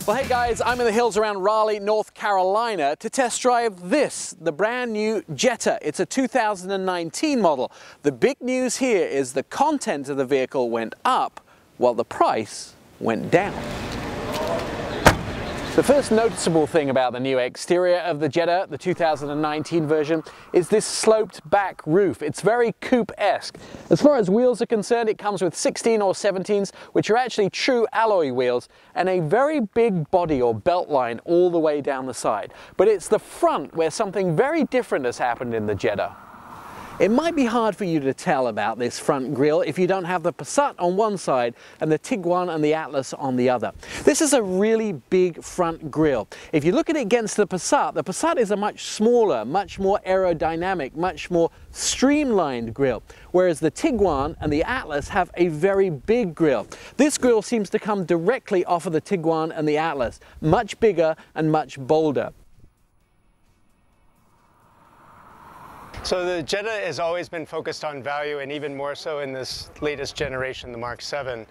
Well, hey guys, I'm in the hills around Raleigh, North Carolina to test drive this, the brand new Jetta. It's a 2019 model. The big news here is the content of the vehicle went up while the price went down. The first noticeable thing about the new exterior of the Jetta, the 2019 version, is this sloped back roof. It's very coupe-esque. As far as wheels are concerned, it comes with 16 or 17s, which are actually true alloy wheels, and a very big body or belt line all the way down the side. But it's the front where something very different has happened in the Jetta. It might be hard for you to tell about this front grille if you don't have the Passat on one side and the Tiguan and the Atlas on the other. This is a really big front grille. If you look at it against the Passat is a much smaller, much more aerodynamic, much more streamlined grille, whereas the Tiguan and the Atlas have a very big grille. This grille seems to come directly off of the Tiguan and the Atlas, much bigger and much bolder. So the Jetta has always been focused on value, and even more so in this latest generation, the Mark 7.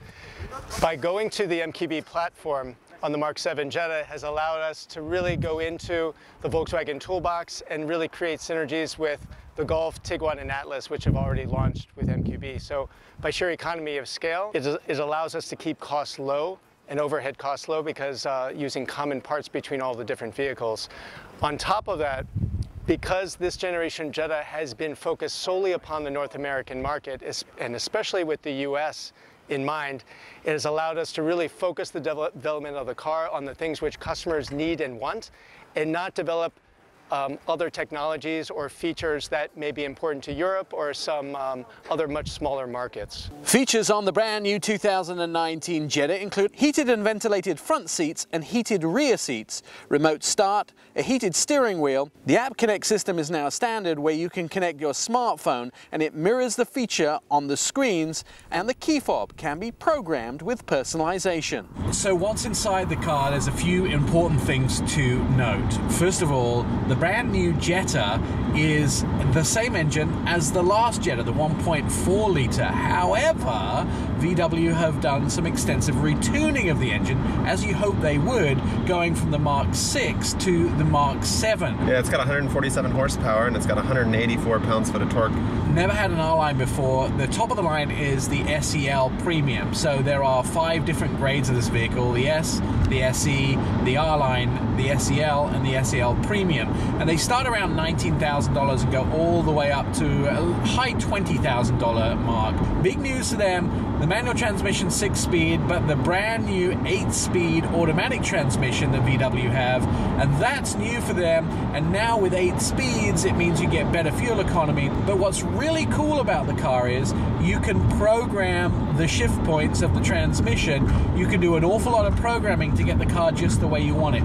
By going to the MQB platform on the Mark 7 Jetta has allowed us to really go into the Volkswagen toolbox and really create synergies with the Golf, Tiguan, and Atlas, which have already launched with MQB. So by sheer economy of scale, it allows us to keep costs low and overhead costs low because using common parts between all the different vehicles. On top of that, because this generation Jetta has been focused solely upon the North American market, and especially with the US in mind, it has allowed us to really focus the development of the car on the things which customers need and want, and not develop other technologies or features that may be important to Europe or some other much smaller markets. Features on the brand new 2019 Jetta include heated and ventilated front seats and heated rear seats, remote start, a heated steering wheel. The App Connect system is now standard where you can connect your smartphone and it mirrors the feature on the screens, and the key fob can be programmed with personalization. So what's inside the car? There's a few important things to note. First of all, the brand new Jetta is the same engine as the last Jetta, the 1.4 litre. However, VW have done some extensive retuning of the engine, as you hope they would, going from the Mark 6 to the Mark 7. Yeah, it's got 147 horsepower and it's got 184 pounds-foot of torque. Never had an R-Line before. The top of the line is the SEL Premium. So there are 5 different grades of this vehicle: the S, the SE, the R-Line, the SEL, and the SEL Premium. And they start around $19,000 and go all the way up to a high $20,000 mark. Big news to them, the manual transmission 6-speed, but the brand new 8-speed automatic transmission that VW have, and that's new for them. And now with 8 speeds, it means you get better fuel economy. But what's really cool about the car is you can program the shift points of the transmission. You can do an awful lot of programming to get the car just the way you want it.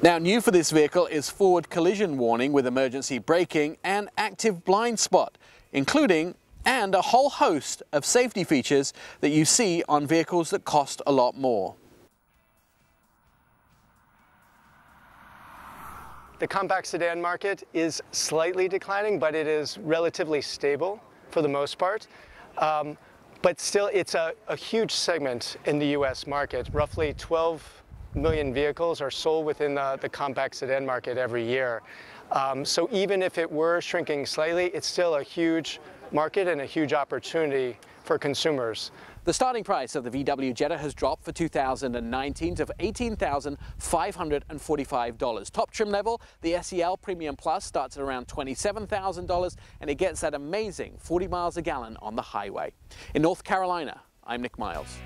Now, new for this vehicle is forward collision warning with emergency braking and active blind spot, including and a whole host of safety features that you see on vehicles that cost a lot more. The compact sedan market is slightly declining, but it is relatively stable for the most part. But still, it's a huge segment in the US market. Roughly 12 million vehicles are sold within the compact sedan market every year. So even if it were shrinking slightly, it's still a huge market and a huge opportunity for consumers. The starting price of the VW Jetta has dropped for 2019 to $18,545. Top trim level, the SEL Premium Plus starts at around $27,000, and it gets that amazing 40 miles a gallon on the highway. In North Carolina, I'm Nick Miles.